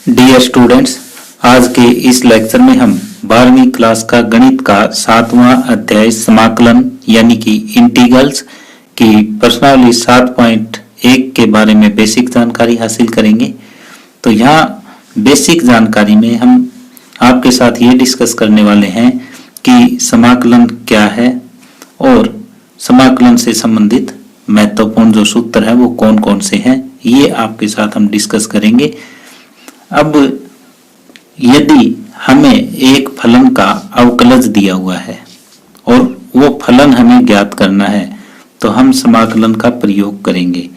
Dear students, आज के इस लेक्चर में हम 12वीं क्लास का गणित का 7वां अध्याय समाकलन यानी कि इंटीग्रल्स की प्रश्नावली 7.1 के बारे में बेसिक जानकारी हासिल करेंगे। तो यहाँ बेसिक जानकारी में हम आपके साथ ये डिस्कस करने वाले हैं कि समाकलन क्या है और समाकलन से संबंधित महत्वपूर्ण जो सूत्र है वो कौन कौन से हैं, ये आपके साथ हम डिस्कस करेंगे। अब यदि हमें एक फलन का अवकलज दिया हुआ है और वो फलन हमें ज्ञात करना है तो हम समाकलन का प्रयोग करेंगे,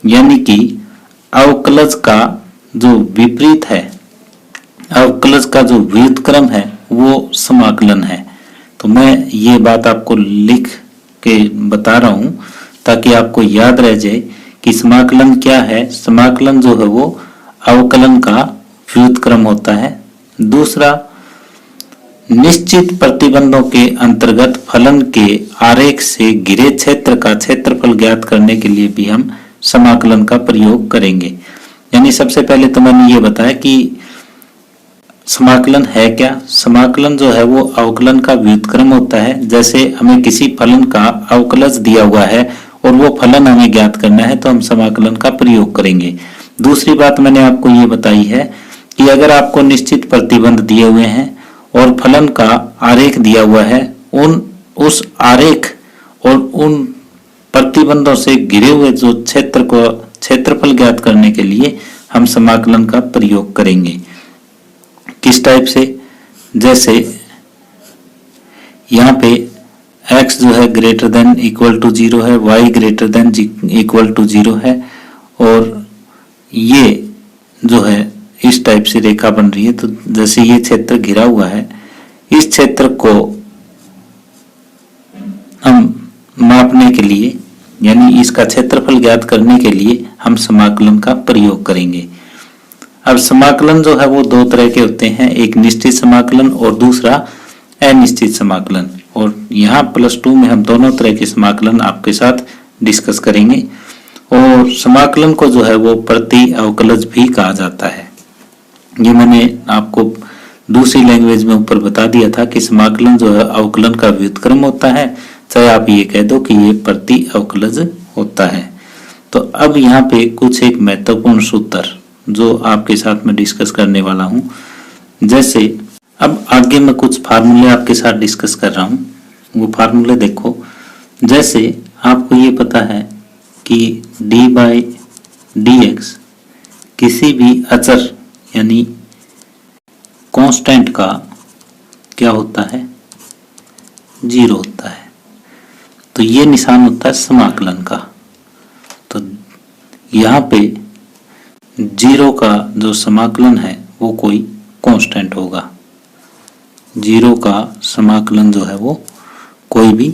यानी कि अवकलज का जो विपरीत है, अवकलज का जो व्युत्क्रम है वो समाकलन है। तो मैं ये बात आपको लिख के बता रहा हूं ताकि आपको याद रह जाए कि समाकलन क्या है। समाकलन जो है वो अवकलन का व्युत्क्रम होता है। दूसरा, निश्चित प्रतिबंधों के अंतर्गत फलन के आरेख से घिरे क्षेत्र का क्षेत्रफल ज्ञात करने के लिए भी हम समाकलन का प्रयोग करेंगे। यानी सबसे पहले तो मैंने ये बताया कि समाकलन है क्या। समाकलन जो है वो अवकलन का व्युत्क्रम होता है। जैसे हमें किसी फलन का अवकलज दिया हुआ है और वो फलन हमें ज्ञात करना है तो हम समाकलन का प्रयोग करेंगे। दूसरी बात मैंने आपको ये बताई है कि अगर आपको निश्चित प्रतिबंध दिए हुए हैं और फलन का आरेख दिया हुआ है, उस आरेख और उन प्रतिबंधों से घिरे हुए जो क्षेत्र को क्षेत्रफल ज्ञात करने के लिए हम समाकलन का प्रयोग करेंगे। किस टाइप से? जैसे यहाँ पे x जो है ग्रेटर देन इक्वल टू 0 है, y greater than equal to 0 है और ये जो है इस टाइप से रेखा बन रही है। तो जैसे ये क्षेत्र घिरा हुआ है, इस क्षेत्र को हम मापने के लिए यानी इसका क्षेत्रफल ज्ञात करने के लिए हम समाकलन का प्रयोग करेंगे। अब समाकलन जो है वो दो तरह के होते हैं, एक निश्चित समाकलन और दूसरा अनिश्चित समाकलन। और यहाँ +2 में हम दोनों तरह के समाकलन आपके साथ डिस्कस करेंगे। और समाकलन को जो है वो प्रति अवकलज भी कहा जाता है। ये मैंने आपको दूसरी लैंग्वेज में ऊपर बता दिया था कि समाकलन जो है अवकलन का व्युत्क्रम होता है, चाहे आप ये कह दो कि ये प्रति अवकलज होता है। तो अब यहाँ पे कुछ एक महत्वपूर्ण सूत्र जो आपके साथ में डिस्कस करने वाला हूँ। जैसे अब आगे मैं कुछ फार्मूले आपके साथ डिस्कस कर रहा हूँ, वो फार्मूले देखो। जैसे आपको ये पता है कि d/dx किसी भी अचर यानी कांस्टेंट का क्या होता है? 0 होता है। तो ये निशान होता है समाकलन का। तो यहाँ पे 0 का जो समाकलन है वो कोई कांस्टेंट होगा। 0 का समाकलन जो है वो कोई भी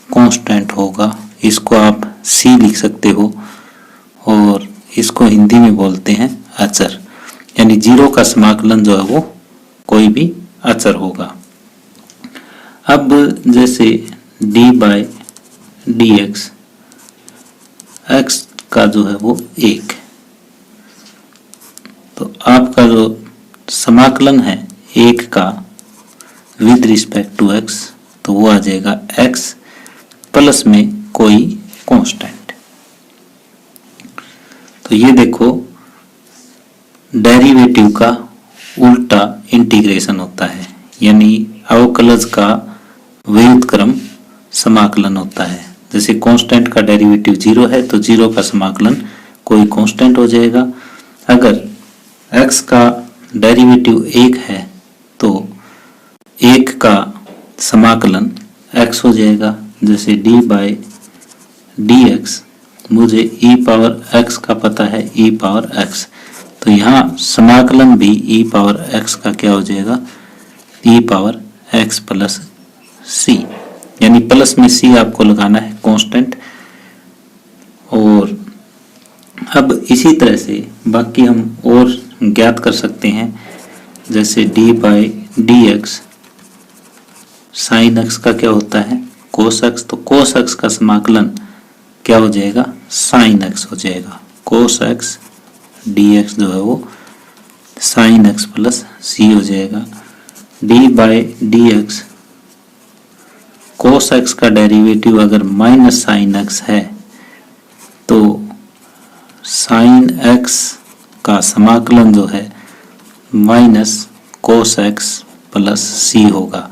कांस्टेंट होगा। इसको आप c लिख सकते हो और इसको हिंदी में बोलते हैं अचर। यानी 0 का समाकलन जो है वो कोई भी अचर होगा। अब जैसे d/dx x का जो है वो 1, तो आपका जो समाकलन है 1 का विद रिस्पेक्ट टू x, तो वो आ जाएगा x प्लस में कोई कांस्टेंट। तो ये देखो डेरिवेटिव का उल्टा इंटीग्रेशन होता है, यानी अवकलज का व्युत्क्रम समाकलन होता है। जैसे कांस्टेंट का डेरिवेटिव 0 है तो 0 का समाकलन कोई कांस्टेंट हो जाएगा। अगर x का डेरिवेटिव 1 है तो 1 का समाकलन x हो जाएगा। जैसे d/dx मुझे e⁻x का पता है, e⁻x, तो यहाँ समाकलन भी e⁻x का क्या हो जाएगा? e⁻x प्लस c, यानी प्लस में c आपको लगाना है कांस्टेंट। और अब इसी तरह से बाकी हम और ज्ञात कर सकते हैं। जैसे d/dx sin x का क्या होता है? cos x, तो cos x का समाकलन क्या हो जाएगा? sin x हो जाएगा। cos x डी एक्स जो है वो साइन एक्स प्लस सी हो जाएगा। D by d x cos x का डेरिवेटिव अगर माइनस साइन एक्स है तो साइन एक्स का समाकलन जो है minus cos x plus c होगा।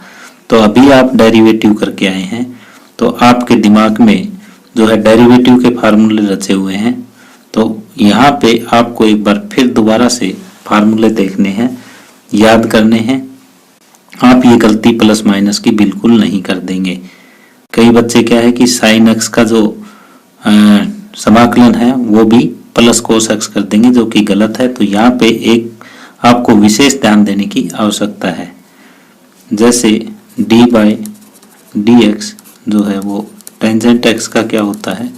तो अभी आप डेरिवेटिव करके आए हैं तो आपके दिमाग में जो है डेरिवेटिव के फार्मूले रचे हुए हैं, तो यहाँ पे आपको एक बार फिर दोबारा से फार्मूले देखने हैं, याद करने हैं। आप ये गलती प्लस माइनस की बिल्कुल नहीं कर देंगे। कई बच्चे क्या है कि साइन एक्स का जो समाकलन है वो भी प्लस कोस एक्स कर देंगे, जो कि गलत है। तो यहाँ पे एक आपको विशेष ध्यान देने की आवश्यकता है। जैसे डी बाई डी एक्स जो है वो टेंजेंट एक्स का क्या होता है,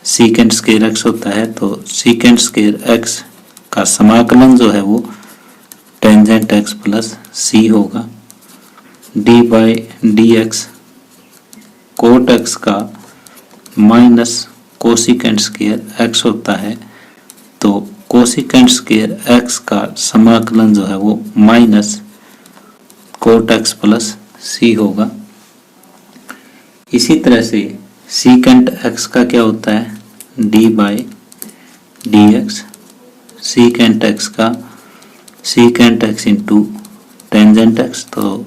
सीकेंट स्क्वायर एक्स होता है। तो सीकेंट स्क्वायर एक्स का समाकलन जो है वो टेंजेंट एक्स प्लस सी होगा। D by d x cot x का माइनस कोसिकेंट स्क्वायर एक्स होता है। तो कोसिकेंट स्क्वायर एक्स का समाकलन जो है वो minus cot x plus c होगा। इसी तरह से सीकेंट एक्स का क्या होता है, d by d x secant x का secant x into tangent x. तो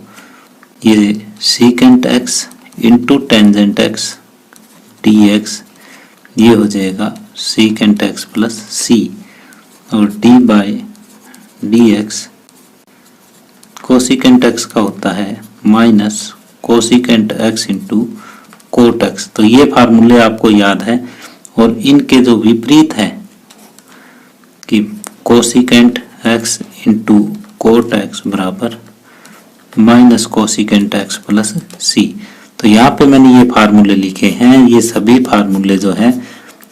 ये secant x into tangent x d x ये हो जाएगा सीकेंट एक्स प्लस सी। और d by d x cosecant x का होता है minus cosecant x into cot x. तो ये फार्मूले आपको याद है और इनके जो विपरीत है कि cosecant x into cot x बराबर minus cosecant x plus c. तो यहाँ पे मैंने ये फार्मूले लिखे हैं। ये सभी फार्मूले जो हैं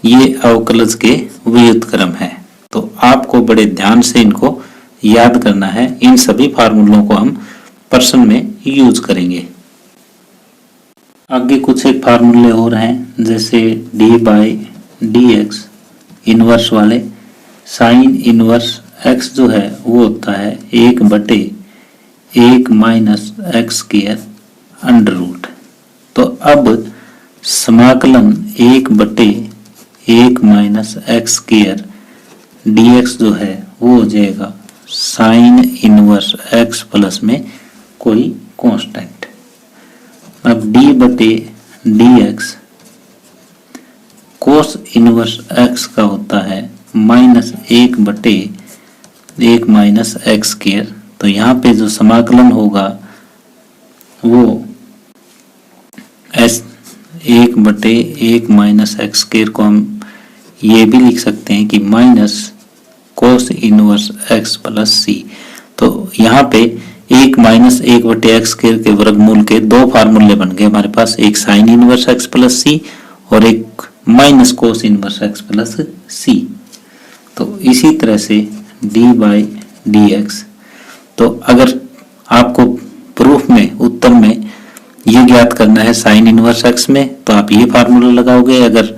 ये अवकलज के व्युत्क्रम है। तो आपको बड़े ध्यान से इनको याद करना है। इन सभी फार्मूलों को हम प्रश्न में यूज करेंगे। आगे कुछ एक फार्मूले और हैं, जैसे d by d x inverse वाले। साइन इनवर्स एक्स जो है वो होता है 1/1 minus x square under root. तो अब समाकलन 1/1 minus x square d x जो है वो हो जाएगा साइन इनवर्स एक्स प्लस में कोई कांस्टेंट। अब डी बटे डी एक्स कोस इनवर्स एक्स का होता है -1/1 माइनस एक्स स्क्वायर। तो यहाँ पे जो समाकलन होगा वो 1/1 माइनस एक्स स्क्वायर को हम ये भी लिख सकते हैं कि minus cos inverse x plus c. तो यहाँ पे 1 माइनस 1/x स्क्वायर के वर्गमूल के दो फार्मूले बन गए हमारे पास, एक sine inverse x plus c और एक minus cos inverse x plus c. तो इसी तरह से डी बाई डी एक्स। तो अगर आपको प्रूफ में उत्तर में ये ज्ञात करना है साइन इनवर्स एक्स में तो आप ये फार्मूला लगाओगे। अगर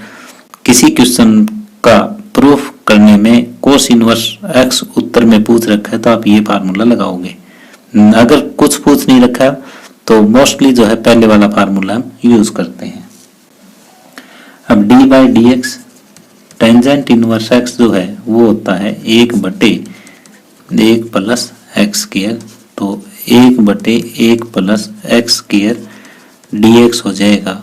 किसी क्वेश्चन का प्रूफ करने में कोस इनवर्स एक्स उत्तर में पूछ रखा है तो आप ये फार्मूला लगाओगे। अगर कुछ पूछ नहीं रखा है तो मोस्टली जो है पहले वाला फार्मूला हम यूज करते हैं। अब d by d x tangent inverse x जो है वो होता है 1/1 प्लस एक्स स्क्वायर। तो 1/1 plus x square d x हो जाएगा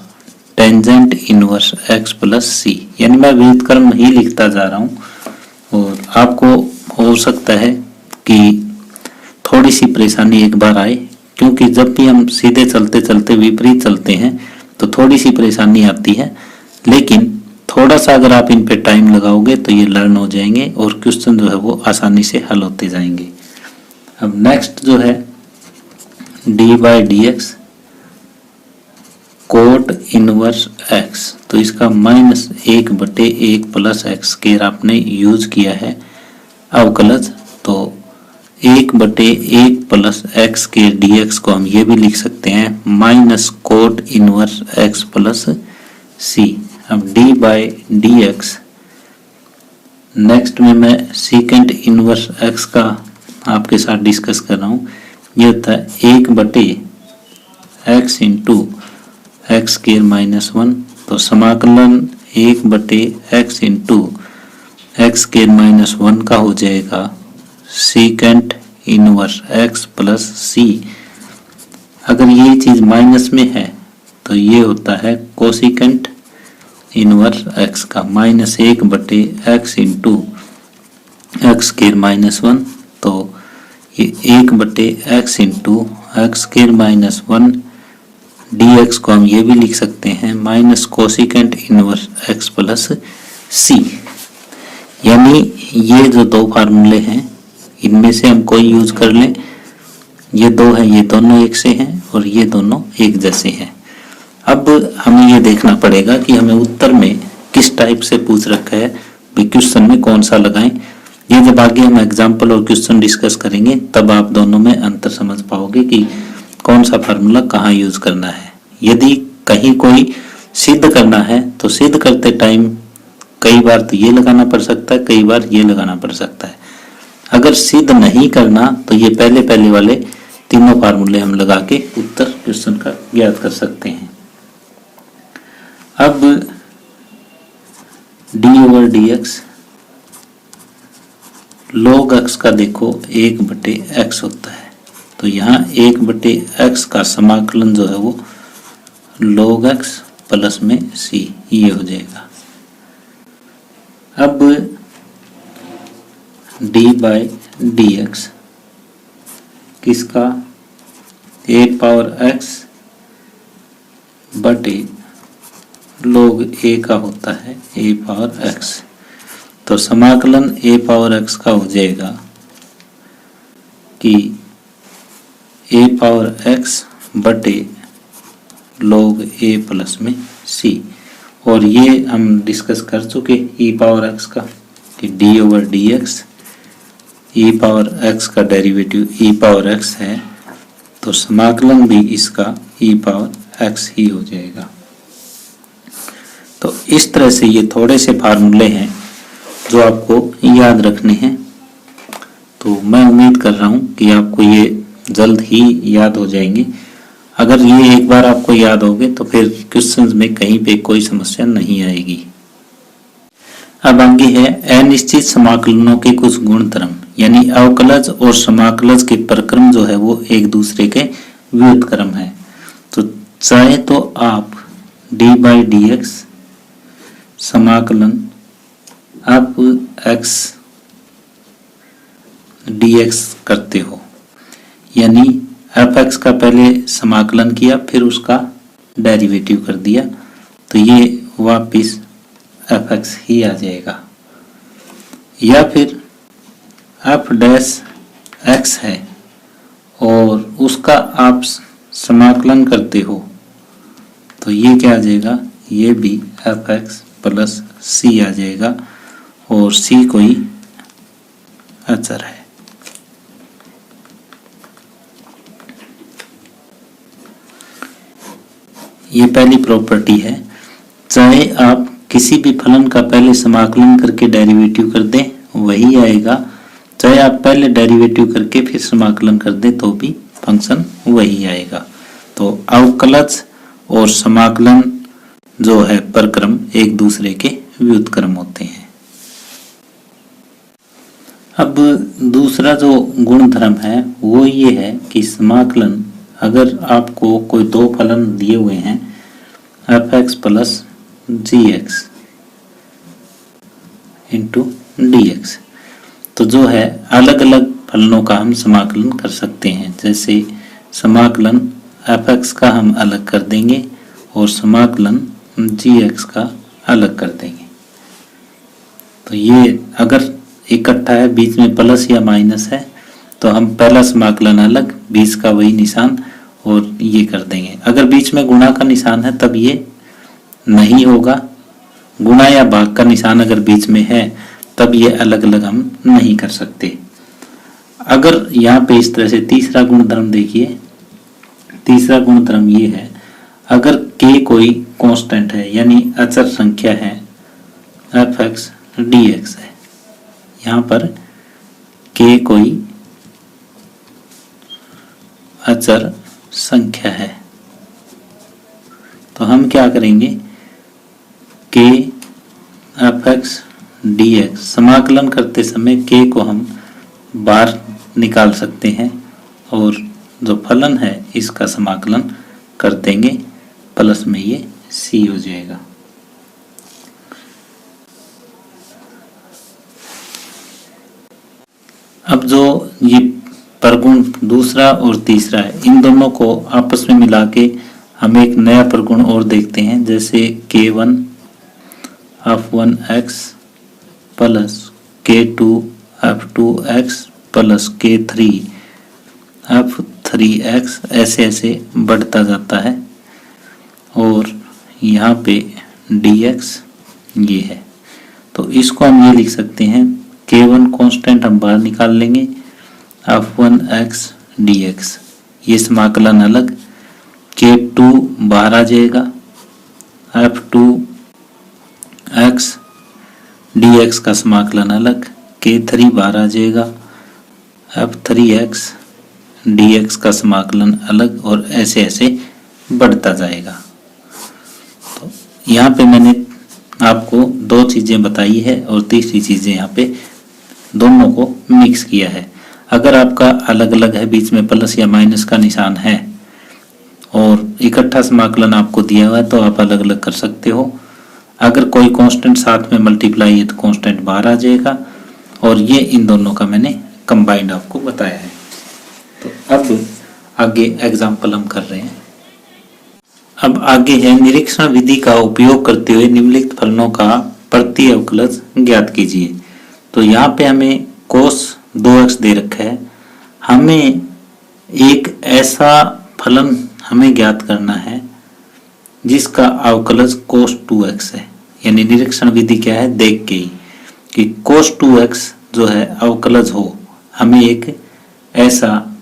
tangent inverse x plus c. यानी मैं व्युत्क्रम ही लिखता जा रहा हूँ और आपको हो सकता है कि थोड़ी सी परेशानी एक बार आए, क्योंकि जब भी हम सीधे चलते चलते विपरीत चलते हैं तो थोड़ी सी परेशानी आती है। लेकिन थोड़ा सा अगर आप इन पे टाइम लगाओगे तो ये लर्न हो जाएंगे और क्वेश्चन जो है वो आसानी से हल होते जाएंगे। अब नेक्स्ट जो है d by d x cot inverse x. तो इसका -1/1 प्लस एक्स स्क्वायर आपने यूज किया है अवकलज। तो 1/1 प्लस एक्स के डी एक्स को हम ये भी लिख सकते हैं minus cot inverse x plus c. अब d by d x next में मैं सीकेंट इनवर्स एक्स का आपके साथ डिस्कस कर रहा हूँ। ये होता है 1/x into x square minus 1। तो समाकलन 1/x into x square minus 1 का हो जाएगा सीकेंट इनवर्स एक्स प्लस सी। अगर ये चीज माइनस में है तो ये होता है कोसिकेंट इनवर्स एक्स का -1/x into x square minus 1। तो ये 1/x into x square minus 1 dx को हम ये भी लिख सकते हैं minus cosecant inverse x plus c. यानी ये जो दो फार्मूले हैं इनमें से हम कोई यूज कर लें। ये दो हैं, ये दोनों एक से हैं और ये दोनों एक जैसे हैं। अब हमें ये देखना पड़ेगा कि हमें उत्तर में किस टाइप से पूछ रखा है, भाई क्वेश्चन में कौन सा लगाएं। ये जब आगे हम एग्जाम्पल और क्वेश्चन डिस्कस करेंगे तब आप दोनों में अंतर समझ पाओगे कि कौन सा फार्मूला कहाँ यूज करना है। यदि कहीं कोई सिद्ध करना है तो सिद्ध करते टाइम कई बार तो ये लगाना पड़ सकता है, कई बार ये लगाना पड़ सकता है। अगर सिद्ध नहीं करना तो ये पहले वाले तीनों फार्मूले हम लगा के उत्तर क्वेश्चन का ज्ञात कर सकते हैं। अब d/dx log x का देखो 1/x होता है। तो यहाँ 1/x का समाकलन जो है वो log x प्लस में c ये हो जाएगा। अब d/dx किसका a/x बटे log a का होता है a/x। तो समाकलन a/x का हो जाएगा कि a/x बटे log a प्लस में c। और ये हम डिस्कस कर चुके e/x का कि d/dx e/x का डेरिवेटिव e/x है, तो समाकलन भी इसका e/x ही हो जाएगा। तो इस तरह से ये थोड़े से फार्मूले हैं जो आपको याद रखने हैं। तो मैं उम्मीद कर रहा हूँ कि आपको ये जल्द ही याद हो जाएंगे। अगर ये एक बार आपको याद हो गए तो फिर क्वेश्चंस में कहीं पे कोई समस्या नहीं आएगी। अब आगे है अनिश्चित समाकलनों के कुछ गुणधर्म, यानी अवकलज और समाकलज के प्रक्रम जो है वो एक दूसरे के व्युत्क्रम है। तो चाहे तो आप d/dx समाकलन आप x dx करते हो, यानी fx का पहले समाकलन किया फिर उसका डेरिवेटिव कर दिया, तो ये वापिस fx ही आ जाएगा। या फिर f' है और उसका आप समाकलन करते हो तो ये क्या आ जाएगा, ये भी fx प्लस c आ जाएगा और c कोई अचर है। ये पहली प्रॉपर्टी है। चाहे आप किसी भी फलन का पहले समाकलन करके डेरिवेटिव कर दें वही आएगा, चाहे आप पहले डेरिवेटिव करके फिर समाकलन कर दें तो भी फंक्शन वही आएगा। तो अवकलज और समाकलन जो है प्रक्रम एक दूसरे के व्युत्क्रम होते हैं। अब दूसरा जो गुणधर्म है वो ये है कि समाकलन, अगर आपको कोई दो फलन दिए हुए हैं fx plus gx into dx, तो जो है अलग अलग फलनों का हम समाकलन कर सकते हैं। जैसे समाकलन fx का हम अलग कर देंगे और समाकलन gx का अलग कर देंगे। तो ये अगर इकट्ठा है, बीच में प्लस या माइनस है, तो हम पहला समाकलन अलग, बीच का वही निशान और ये कर देंगे। अगर बीच में गुणा का निशान है तब ये नहीं होगा, गुणा या भाग का निशान अगर बीच में है तब ये अलग अलग हम नहीं कर सकते। अगर यहाँ पे इस तरह से तीसरा गुणधर्म देखिए, तीसरा गुणधर्म ये है, अगर k कोई कांस्टेंट है यानी अचर संख्या है fx dx है, यहाँ पर k कोई अचर संख्या है, तो हम क्या करेंगे, k fx dx समाकलन करते समय k को हम बाहर निकाल सकते हैं और जो फलन है इसका समाकलन कर देंगे, प्लस में ये c हो जाएगा। अब जो ये प्रगुण दूसरा और तीसरा है, इन दोनों को आपस में मिला के हम एक नया प्रगुण और देखते हैं, जैसे k1 f1x plus k2 f2x plus k3 f3x ऐसे ऐसे बढ़ता जाता है। और यहाँ पे dx ये है, तो इसको हम ये लिख सकते हैं, k1 कांस्टेंट हम बाहर निकाल लेंगे, f1x dx ये समाकलन अलग, k2 बाहर आ जाएगा, f2x dx का समाकलन अलग, k3 बाहर आ जाएगा, f3x dx का समाकलन अलग, और ऐसे ऐसे बढ़ता जाएगा। तो यहाँ पे मैंने आपको दो चीजें बताई है और तीसरी चीजें यहाँ पे दोनों को मिक्स किया है। अगर आपका अलग अलग है, बीच में प्लस या माइनस का निशान है और इकट्ठा समाकलन आपको दिया हुआ है तो आप अलग अलग कर सकते हो। अगर कोई कांस्टेंट साथ में मल्टीप्लाई है तो कांस्टेंट बाहर आ जाएगा, और ये इन दोनों का मैंने कंबाइंड आपको बताया है। तो अब आगे एग्जाम्पल हम कर रहे हैं। अब आगे है, निरीक्षण विधि का उपयोग करते हुए निम्नलिखित फलनों का प्रति अवकलज ज्ञात कीजिए। तो यहाँ पे हमें cos 2x दे रखा है, हमें एक ऐसा फलन हमें ज्ञात करना है जिसका अवकलज cos 2x है। यानी निरीक्षण विधि क्या है, देख के ही कि cos 2x जो है अवकलज हो, हमें एक ऐसा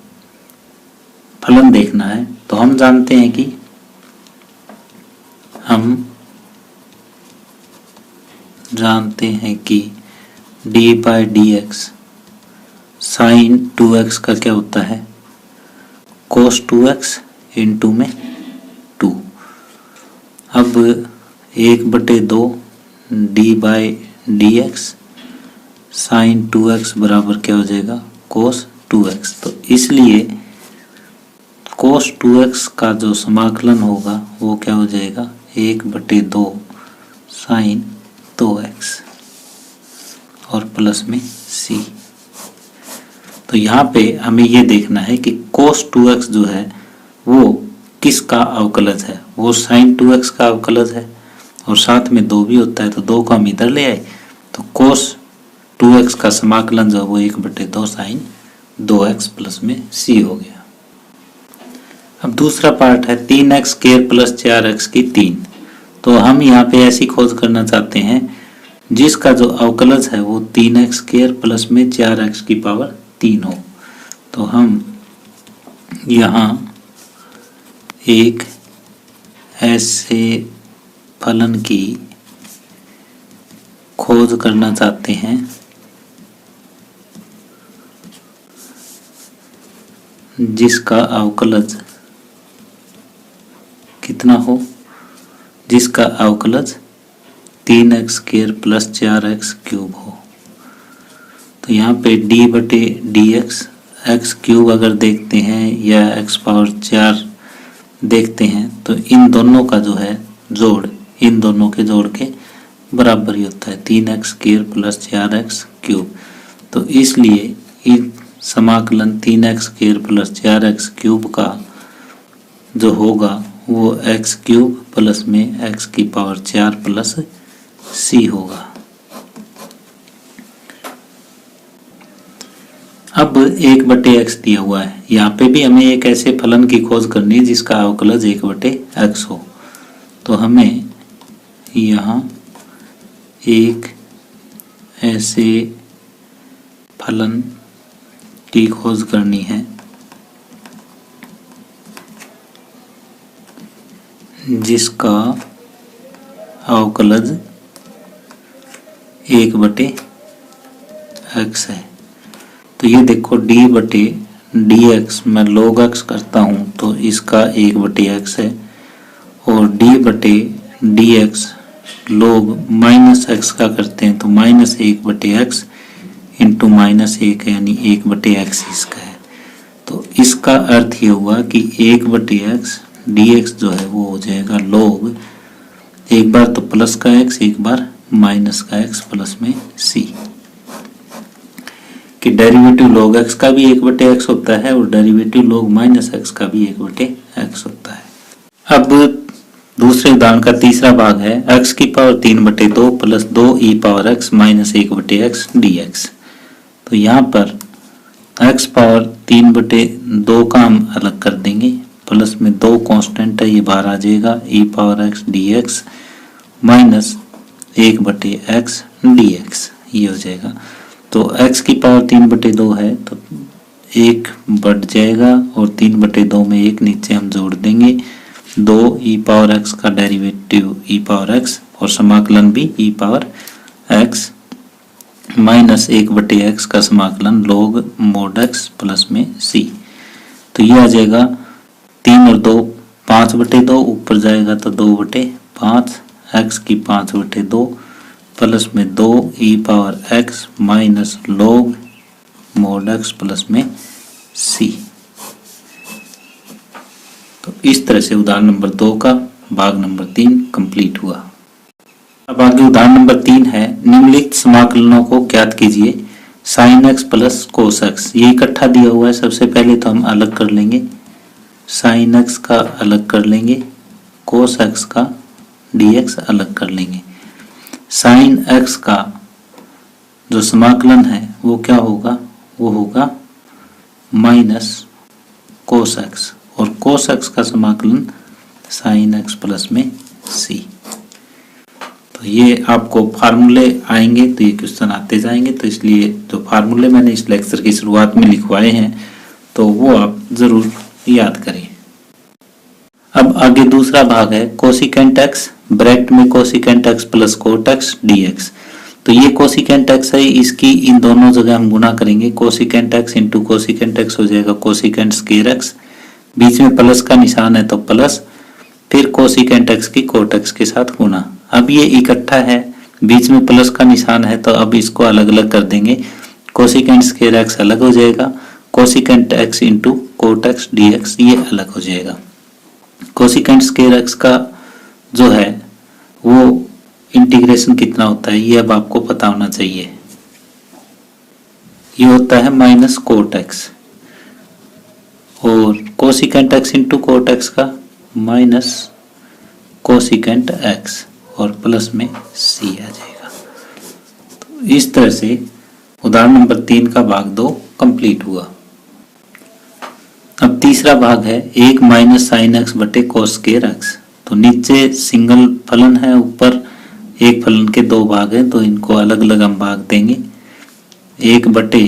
फलन देखना है। तो हम जानते हैं कि d by d x sine 2x का क्या होता है, cos 2x इंटू में 2। अब 1/2 d by d x sine 2x बराबर क्या हो जाएगा, cos 2x। तो इसलिए cos 2x का जो समाकलन होगा वो क्या हो जाएगा, 1/2 साइन 2x और प्लस में c। तो यहाँ पे हमें ये देखना है कि cos 2x जो है वो किसका अवकलज है, वो sin 2x का अवकलज है, और साथ में 2 भी होता है, तो 2 को हम इधर ले आए, तो cos 2x का समाकलन जो है वो 1/2 sin 2x प्लस में c हो गया। अब दूसरा पार्ट है 3x स्क्वायर प्लस 4x की 3। तो हम यहाँ पे ऐसी खोज करना चाहते हैं जिसका जो अवकलज है वो 3x स्क्वायर प्लस में 4x की पावर 3 हो। तो हम यहाँ एक ऐसे फलन की खोज करना चाहते हैं जिसका अवकलज कितना हो, जिसका अवकलज 3x square plus 4x cube हो। तो यहाँ पे d/dx x क्यूब अगर देखते हैं या x पावर 4 देखते हैं तो इन दोनों का जो है जोड़ इन दोनों के जोड़ के बराबर ही होता है 3x square plus 4x cube. तो इसलिए इन समाकलन 3x square plus 4x cube का जो होगा वो x क्यूब प्लस में x की पावर 4 प्लस c होगा। अब 1/x दिया हुआ है, यहाँ पे भी हमें एक ऐसे फलन की खोज करनी है जिसका अवकलज 1/x हो। तो हमें यहाँ एक ऐसे फलन की खोज करनी है जिसका अवकलज 1/x x है। तो ये देखो d बटे dx मैं log x करता हूँ तो इसका 1/x है, और d बटे dx log माइनस x का करते हैं तो -1/x इंटू -1 यानी 1/x इसका है। तो इसका अर्थ ये हुआ कि 1/x dx जो है वो हो जाएगा log, एक बार तो प्लस का x एक बार माइनस का x प्लस में c, कि डेरिवेटिव log x का भी 1/x होता है और डेरिवेटिव log माइनस x का भी 1/x होता है। अब दूसरे उदाहरण का तीसरा भाग है x की power 3/2 plus 2e power x minus 1/x dx। तो यहाँ पर x पावर 3/2 का हम अलग कर देंगे, प्लस में 2 कांस्टेंट है ये बाहर आ जाएगा, e power x dx minus 1/x dx ये हो जाएगा। तो x की पावर 3/2 है तो 1 बढ़ जाएगा और 3/2 में 1 नीचे हम जोड़ देंगे, 2 e पावर x का डेरिवेटिव e पावर x और समाकलन भी e power x minus 1/x का समाकलन log mod x प्लस में c। तो ये आ जाएगा 3 और 2 5/2, ऊपर जाएगा तो 2/5, x की 5/2 प्लस में 2 e power x minus log mod x plus में c। तो इस तरह से उदाहरण नंबर 2 का भाग नंबर 3 कंप्लीट हुआ। अब आगे उदाहरण नंबर 3 है, निम्नलिखित समाकलनों को ज्ञात कीजिए। sin x plus cos x, ये इकट्ठा दिया हुआ है, सबसे पहले तो हम अलग कर लेंगे, sin x का अलग कर लेंगे, cos x का dx अलग कर लेंगे। sin x का जो समाकलन है वो क्या होगा, वो होगा माइनस cos x, और cos x का समाकलन sin x प्लस में c। तो ये आपको फार्मूले आएंगे तो ये क्वेश्चन आते जाएंगे, तो इसलिए जो फार्मूले मैंने इस लेक्चर की शुरुआत में लिखवाए हैं तो वो आप जरूर याद करें। अब आगे दूसरा भाग है कोसिकेंट x ब्रैकेट में cosecant x plus coat x dx। तो ये कोसिकेंट x है, इसकी इन दोनों जगह हम गुना करेंगे, cosecant x into cosecant x हो जाएगा कोसिकेंट स्क्वायर x, बीच में प्लस का निशान है तो प्लस, फिर कोसिकेंट x की कोट x के साथ गुना। अब ये इकट्ठा है, बीच में प्लस का निशान है तो अब इसको अलग अलग कर देंगे, कोसिकेंट स्क्वायर x अलग हो जाएगा, cosecant x into coat x dx ये अलग हो जाएगा। कोसिकेंट स्क्वायर x का जो है वो इंटीग्रेशन कितना होता है ये अब आपको पता होना चाहिए, ये होता है माइनस कोट x, और cosecant x into coat x का माइनस कोसिकेंट x और प्लस में c आ जाएगा। तो इस तरह से उदाहरण नंबर 3 का भाग 2 कंप्लीट हुआ। अब तीसरा भाग है 1 माइनस साइन x बटे कोस स्क्वायर x। तो नीचे सिंगल फलन है, ऊपर एक फलन के 2 भाग हैं तो इनको अलग अलग हम भाग देंगे, 1 बटे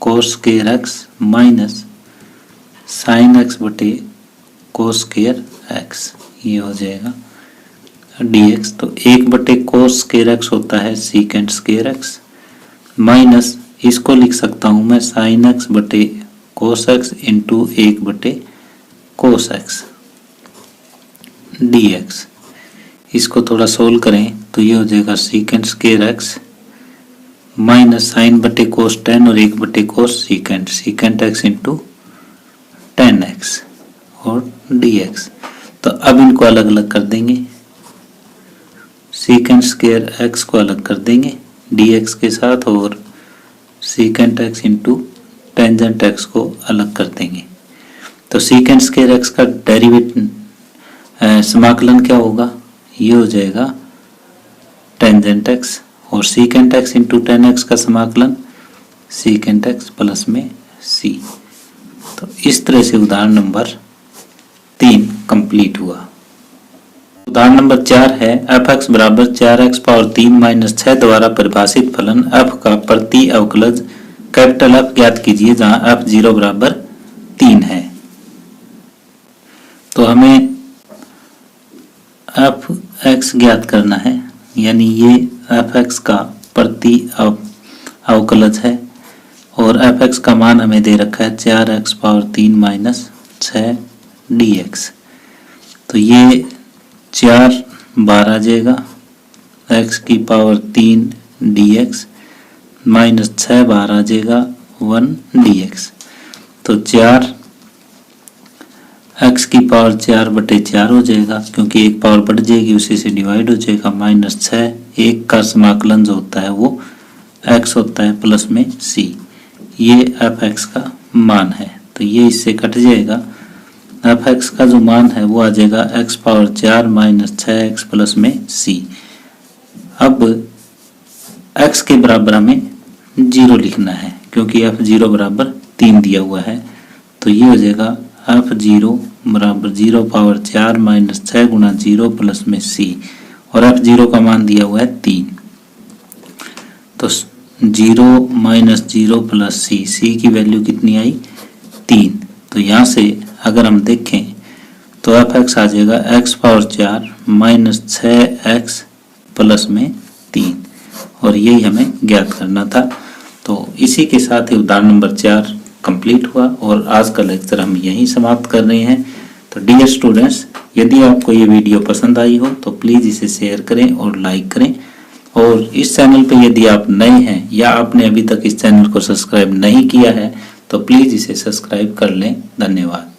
cos square x minus sine x बटे कोस स्क्वायर x ये हो जाएगा dx। तो 1 बटे कोस स्क्वायर x होता है सीकेंट स्क्वायर x, माइनस इसको लिख सकता हूं मैं साइन x बटे कोस x इंटू 1 बटे कोस x dx। इसको थोड़ा सोल्व करें तो ये हो जाएगा secant square x minus sine बटे कोस 10 और 1 बटे कोस सीकेंट x इंटू 10x और dx। तो अब इनको अलग अलग कर देंगे, सीकेंट स्क्वायर x को अलग कर देंगे dx के साथ, और secant x into tangent x को अलग कर देंगे। तो सीकेंट स्क्वायर x का डेरिवेटिव समाकलन क्या होगा, ये हो जाएगा टेंजेंट x, और सीकेंट x इंटू 10x का समाकलन सीकेंट x प्लस में c। तो इस तरह से उदाहरण नंबर 3 कंप्लीट हुआ। उदाहरण नंबर 4 है f(x) बराबर 4x पावर 3 माइनस 6 द्वारा परिभाषित फलन f का प्रति अवकलज कैपिटल F ज्ञात कीजिए, जहां f 0 बराबर 3 है। तो हमें f(x) ज्ञात करना है, यानी ये f(x) का प्रति अवकलज है और एफ एक्स का मान हमें दे रखा है 4x पावर 3 माइनस 6 dx। तो ये 4 बार आ जाएगा, x की पावर 3 dx माइनस 6 बार आ जाएगा 1 dx। तो 4 x की पावर 4/4 हो जाएगा, क्योंकि एक पावर बढ़ जाएगी उसी से डिवाइड हो जाएगा, माइनस 6। एक का समाकलन जो होता है वो x होता है प्लस में c। ये एफ एक्स का मान है, तो ये इससे कट जाएगा। एफ एक्स का जो मान है वो आ जाएगा x power 4 minus 6x plus में c। अब x के बराबर हमें 0 लिखना है, क्योंकि f0 बराबर 3 दिया हुआ है। तो ये हो जाएगा f0 बराबर 0 पावर 4 माइनस 6 गुना 0 प्लस में c, और f0 का मान दिया हुआ है 3। तो 0 माइनस 0 प्लस c की वैल्यू कितनी आई 3। तो यहाँ से अगर हम देखें तो एफ एक्स आ जाएगा x power 4 minus 6x plus में 3, और यही हमें ज्ञात करना था। तो इसी के साथ ही उदाहरण नंबर 4 कंप्लीट हुआ और आज का लेक्चर हम यहीं समाप्त कर रहे हैं। तो डियर स्टूडेंट्स, यदि आपको ये वीडियो पसंद आई हो तो प्लीज़ इसे शेयर करें और लाइक करें, और इस चैनल पे यदि आप नए हैं या आपने अभी तक इस चैनल को सब्सक्राइब नहीं किया है तो प्लीज़ इसे सब्सक्राइब कर लें। धन्यवाद।